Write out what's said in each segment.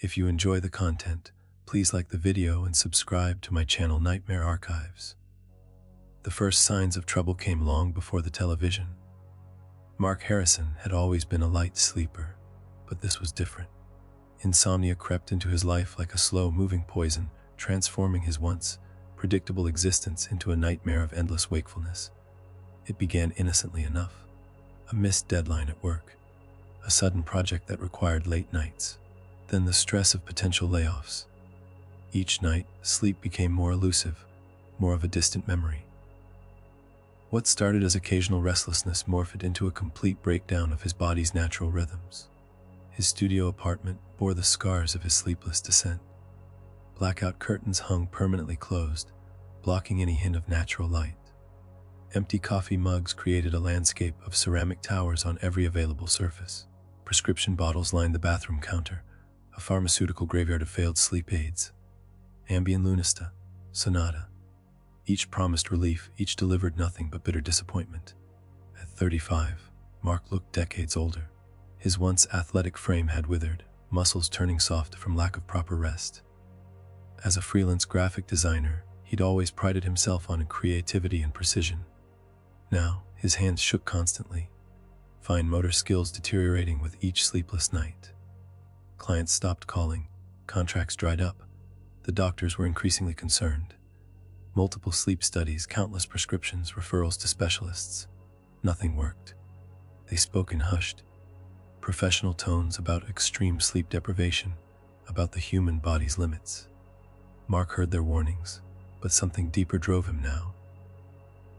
If you enjoy the content, please like the video and subscribe to my channel Nightmare Archives. The first signs of trouble came long before the television. Mark Harrison had always been a light sleeper, but this was different. Insomnia crept into his life like a slow-moving poison, transforming his once predictable existence into a nightmare of endless wakefulness. It began innocently enough. A missed deadline at work, a sudden project that required late nights, then the stress of potential layoffs. Each night, sleep became more elusive, more of a distant memory. What started as occasional restlessness morphed into a complete breakdown of his body's natural rhythms. His studio apartment bore the scars of his sleepless descent. Blackout curtains hung permanently closed, blocking any hint of natural light. Empty coffee mugs created a landscape of ceramic towers on every available surface. Prescription bottles lined the bathroom counter, a pharmaceutical graveyard of failed sleep aids. Ambien Lunesta, Sonata. Each promised relief, each delivered nothing but bitter disappointment. At 35, Mark looked decades older. His once athletic frame had withered, muscles turning soft from lack of proper rest. As a freelance graphic designer, he'd always prided himself on creativity and precision. Now, his hands shook constantly, fine motor skills deteriorating with each sleepless night. Clients stopped calling, contracts dried up. The doctors were increasingly concerned. Multiple sleep studies, countless prescriptions, referrals to specialists. Nothing worked. They spoke in hushed, professional tones about extreme sleep deprivation, about the human body's limits. Mark heard their warnings, but something deeper drove him now.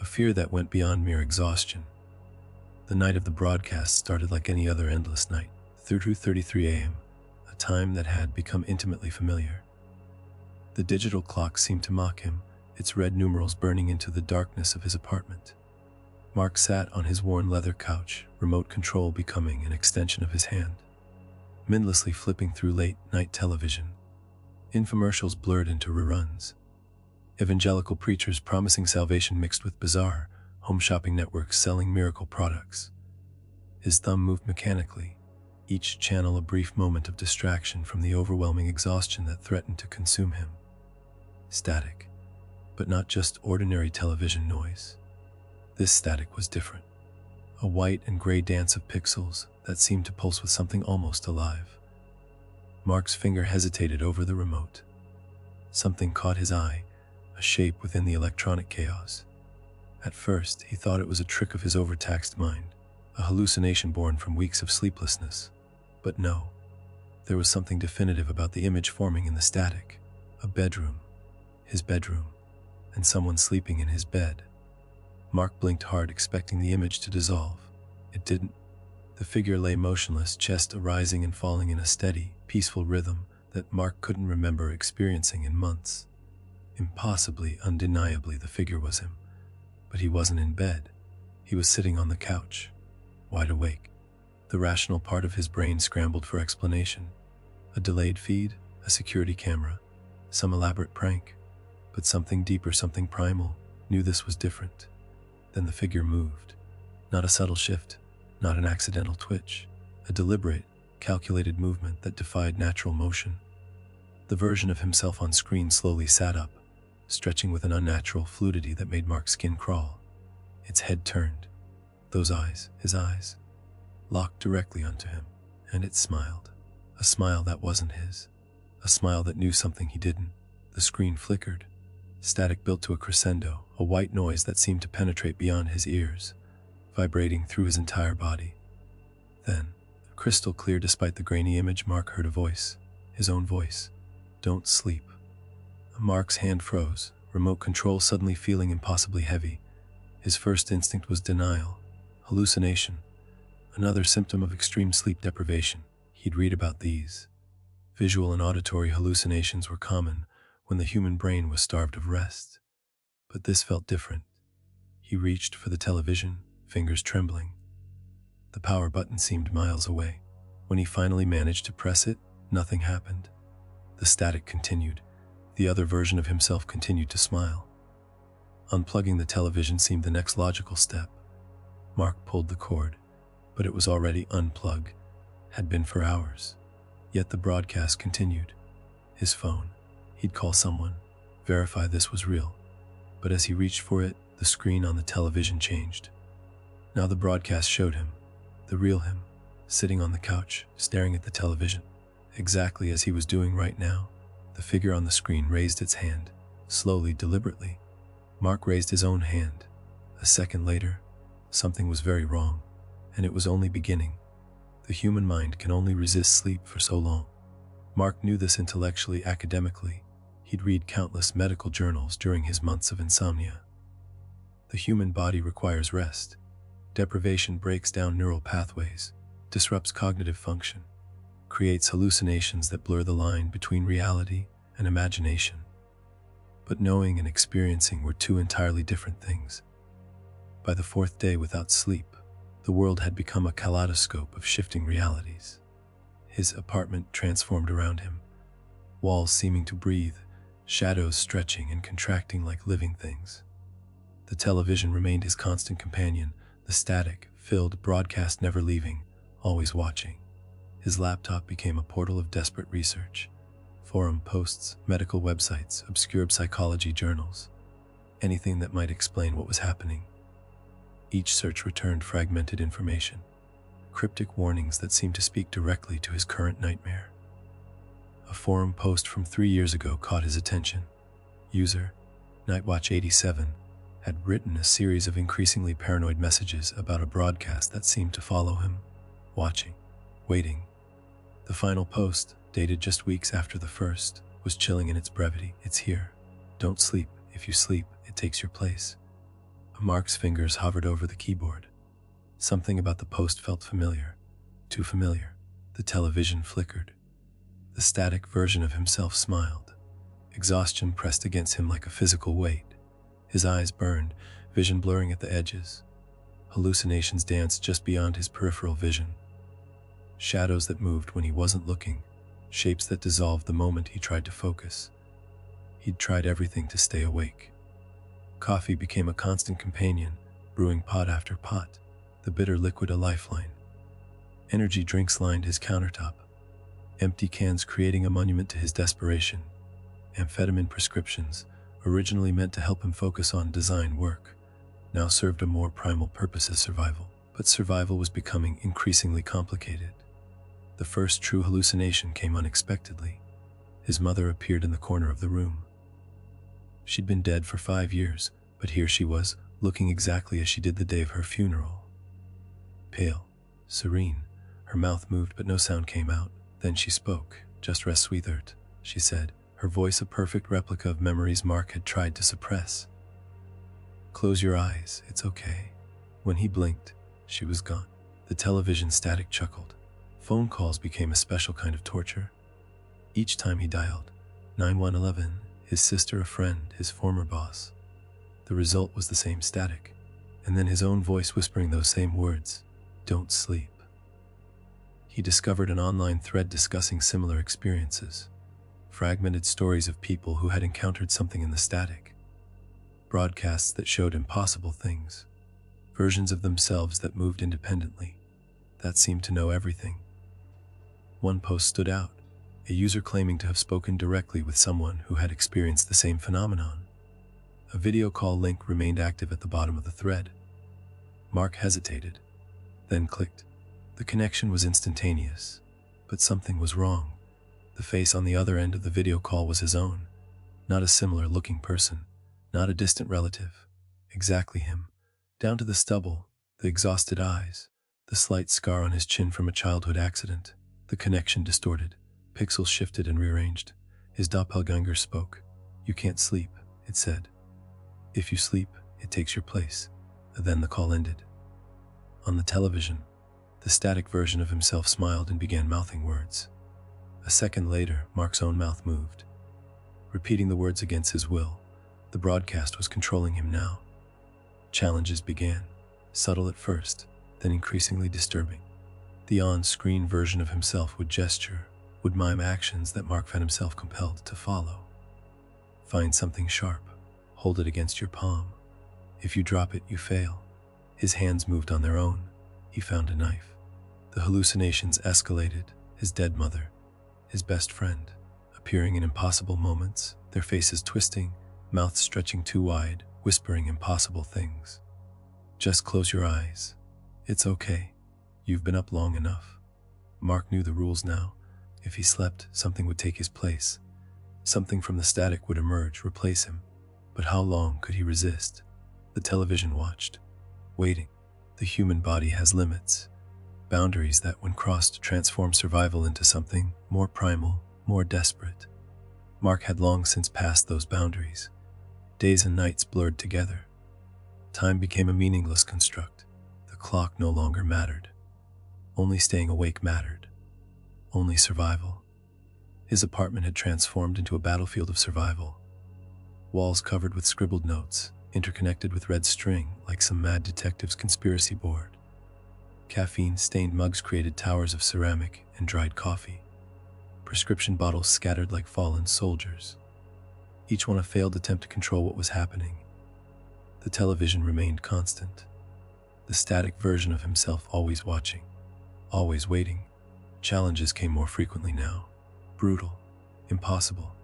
A fear that went beyond mere exhaustion. The night of the broadcast started like any other endless night, through to 2:33 a.m., a time that had become intimately familiar. The digital clock seemed to mock him, its red numerals burning into the darkness of his apartment. Mark sat on his worn leather couch, remote control becoming an extension of his hand. Mindlessly flipping through late-night television. Infomercials blurred into reruns. Evangelical preachers promising salvation mixed with bizarre, home shopping networks selling miracle products. His thumb moved mechanically, each channel a brief moment of distraction from the overwhelming exhaustion that threatened to consume him. Static, but not just ordinary television noise. This static was different. A white and gray dance of pixels that seemed to pulse with something almost alive. Mark's finger hesitated over the remote. Something caught his eye, a shape within the electronic chaos. At first, he thought it was a trick of his overtaxed mind, a hallucination born from weeks of sleeplessness. But no, there was something definitive about the image forming in the static. A bedroom, his bedroom, and someone sleeping in his bed. Mark blinked hard, expecting the image to dissolve. It didn't. The figure lay motionless, chest rising and falling in a steady, peaceful rhythm that Mark couldn't remember experiencing in months. Impossibly, undeniably, the figure was him. But he wasn't in bed. He was sitting on the couch, wide awake. The rational part of his brain scrambled for explanation. A delayed feed, a security camera, some elaborate prank. But something deeper, something primal, knew this was different. Then the figure moved. Not a subtle shift, not an accidental twitch. A deliberate, calculated movement that defied natural motion. The version of himself on screen slowly sat up, stretching with an unnatural fluidity that made Mark's skin crawl. Its head turned. Those eyes, his eyes, locked directly onto him, and it smiled. A smile that wasn't his. A smile that knew something he didn't. The screen flickered. Static built to a crescendo, a white noise that seemed to penetrate beyond his ears, vibrating through his entire body. Then, crystal clear despite the grainy image, Mark heard a voice, his own voice. "Don't sleep." Mark's hand froze, remote control suddenly feeling impossibly heavy. His first instinct was denial, hallucination, another symptom of extreme sleep deprivation. He'd read about these. Visual and auditory hallucinations were common when the human brain was starved of rest. But this felt different. He reached for the television, fingers trembling. The power button seemed miles away. When he finally managed to press it, nothing happened. The static continued. The other version of himself continued to smile. Unplugging the television seemed the next logical step. Mark pulled the cord, but it was already unplugged, had been for hours. Yet the broadcast continued. His phone. He'd call someone, verify this was real. But as he reached for it, the screen on the television changed. Now the broadcast showed him, the real him, sitting on the couch, staring at the television. Exactly as he was doing right now, the figure on the screen raised its hand, slowly, deliberately. Mark raised his own hand. A second later, something was very wrong, and it was only beginning. The human mind can only resist sleep for so long. Mark knew this intellectually, academically. He'd read countless medical journals during his months of insomnia. The human body requires rest. Deprivation breaks down neural pathways, disrupts cognitive function, creates hallucinations that blur the line between reality and imagination. But knowing and experiencing were two entirely different things. By the fourth day without sleep, the world had become a kaleidoscope of shifting realities. His apartment transformed around him, walls seeming to breathe, shadows stretching and contracting like living things. The television remained his constant companion, the static, filled broadcast never leaving, always watching. His laptop became a portal of desperate research. Forum posts, medical websites, obscure psychology journals. Anything that might explain what was happening. Each search returned fragmented information, cryptic warnings that seemed to speak directly to his current nightmare. A forum post from 3 years ago caught his attention. User, Nightwatch87, had written a series of increasingly paranoid messages about a broadcast that seemed to follow him, watching, waiting. The final post, dated just weeks after the first, was chilling in its brevity. It's here. Don't sleep. If you sleep, it takes your place. Mark's fingers hovered over the keyboard. Something about the post felt familiar. Too familiar. The television flickered. The static version of himself smiled. Exhaustion pressed against him like a physical weight. His eyes burned, vision blurring at the edges. Hallucinations danced just beyond his peripheral vision. Shadows that moved when he wasn't looking, shapes that dissolved the moment he tried to focus. He'd tried everything to stay awake. Coffee became a constant companion, brewing pot after pot, the bitter liquid a lifeline. Energy drinks lined his countertop, empty cans creating a monument to his desperation. Amphetamine prescriptions, originally meant to help him focus on design work, now served a more primal purpose as survival. But survival was becoming increasingly complicated. The first true hallucination came unexpectedly. His mother appeared in the corner of the room. She'd been dead for 5 years, but here she was, looking exactly as she did the day of her funeral. Pale, serene, her mouth moved but no sound came out. Then she spoke. "Just rest, sweetheart," she said, her voice a perfect replica of memories Mark had tried to suppress. "Close your eyes, it's okay." When he blinked, she was gone. The television static chuckled. Phone calls became a special kind of torture. Each time he dialed 911, his sister, a friend, his former boss, the result was the same static, and then his own voice whispering those same words, "Don't sleep." He discovered an online thread discussing similar experiences, fragmented stories of people who had encountered something in the static, broadcasts that showed impossible things, versions of themselves that moved independently, that seemed to know everything. One post stood out, a user claiming to have spoken directly with someone who had experienced the same phenomenon. A video call link remained active at the bottom of the thread. Mark hesitated, then clicked. The connection was instantaneous, but something was wrong. The face on the other end of the video call was his own, not a similar-looking person, not a distant relative, exactly him, down to the stubble, the exhausted eyes, the slight scar on his chin from a childhood accident. The connection distorted. Pixels shifted and rearranged. His doppelganger spoke. "You can't sleep," it said. "If you sleep, it takes your place." Then the call ended. On the television, the static version of himself smiled and began mouthing words. A second later, Mark's own mouth moved, repeating the words against his will. The broadcast was controlling him now. Challenges began, subtle at first, then increasingly disturbing. The on-screen version of himself would gesture, would mime actions that Mark found himself compelled to follow. "Find something sharp. Hold it against your palm. If you drop it, you fail." His hands moved on their own. He found a knife. The hallucinations escalated. His dead mother, his best friend, appearing in impossible moments, their faces twisting, mouths stretching too wide, whispering impossible things. Just close your eyes. It's okay. You've been up long enough. Mark knew the rules now. If he slept, something would take his place. Something from the static would emerge, replace him. But how long could he resist? The television watched, waiting. The human body has limits, boundaries that, when crossed, transform survival into something more primal, more desperate. Mark had long since passed those boundaries. Days and nights blurred together. Time became a meaningless construct. The clock no longer mattered. Only staying awake mattered. Only survival. His apartment had transformed into a battlefield of survival. Walls covered with scribbled notes, interconnected with red string like some mad detective's conspiracy board. Caffeine-stained mugs created towers of ceramic and dried coffee. Prescription bottles scattered like fallen soldiers. Each one a failed attempt to control what was happening. The television remained constant. The static version of himself always watching, always waiting. Challenges came more frequently now. Brutal, impossible.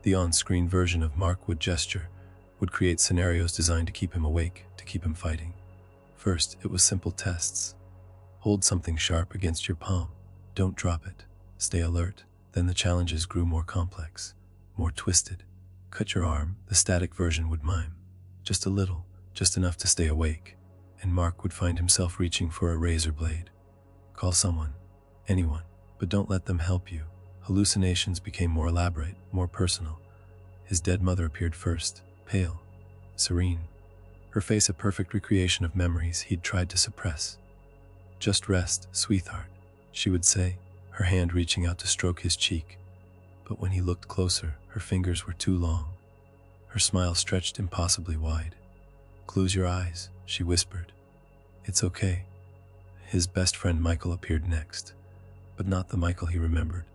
The on-screen version of Mark would gesture, would create scenarios designed to keep him awake, to keep him fighting. First, it was simple tests. Hold something sharp against your palm. Don't drop it. Stay alert. Then the challenges grew more complex, more twisted. Cut your arm, the static version would mime. Just a little, just enough to stay awake. And Mark would find himself reaching for a razor blade. Call someone, anyone, but don't let them help you. Hallucinations became more elaborate, more personal. His dead mother appeared first, pale, serene, her face a perfect recreation of memories he'd tried to suppress. "Just rest, sweetheart," she would say, her hand reaching out to stroke his cheek. But when he looked closer, her fingers were too long. Her smile stretched impossibly wide. "Close your eyes," she whispered. "It's okay." His best friend Michael appeared next, but not the Michael he remembered.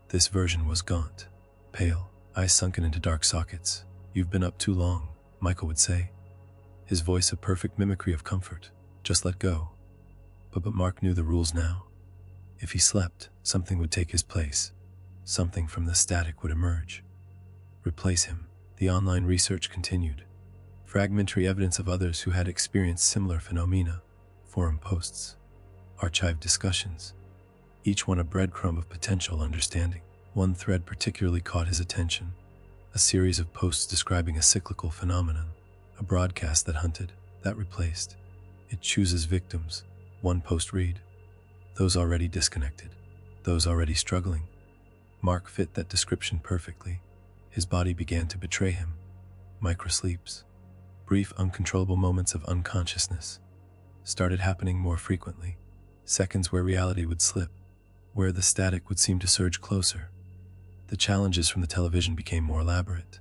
This version was gaunt, pale, eyes sunken into dark sockets. "You've been up too long," Michael would say, his voice a perfect mimicry of comfort. "Just let go." But Mark knew the rules now. If he slept, something would take his place. Something from the static would emerge, replace him. The online research continued. Fragmentary evidence of others who had experienced similar phenomena, forum posts, archived discussions, each one a breadcrumb of potential understanding. One thread particularly caught his attention, a series of posts describing a cyclical phenomenon, a broadcast that hunted, that replaced. It chooses victims. One post read, "Those already disconnected, those already struggling." Mark fit that description perfectly. His body began to betray him. Microsleeps, brief uncontrollable moments of unconsciousness, started happening more frequently. Seconds where reality would slip, where the static would seem to surge closer. The challenges from the television became more elaborate,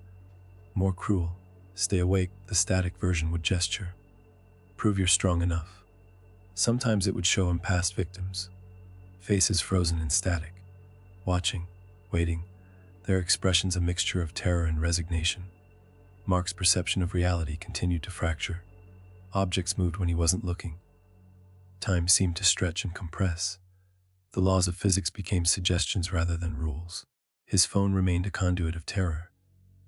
more cruel. "Stay awake," the static version would gesture. "Prove you're strong enough." Sometimes it would show him past victims, faces frozen in static, watching, waiting, their expressions a mixture of terror and resignation. Mark's perception of reality continued to fracture. Objects moved when he wasn't looking. Time seemed to stretch and compress. The laws of physics became suggestions rather than rules. His phone remained a conduit of terror.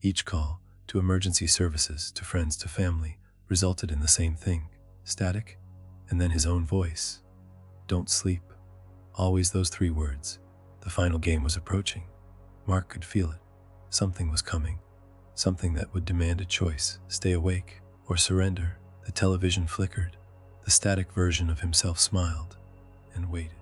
Each call, to emergency services, to friends, to family, resulted in the same thing, static, and then his own voice. "Don't sleep." Always those three words. The final game was approaching. Mark could feel it. Something was coming. Something that would demand a choice, stay awake or surrender. The television flickered. The static version of himself smiled and waited.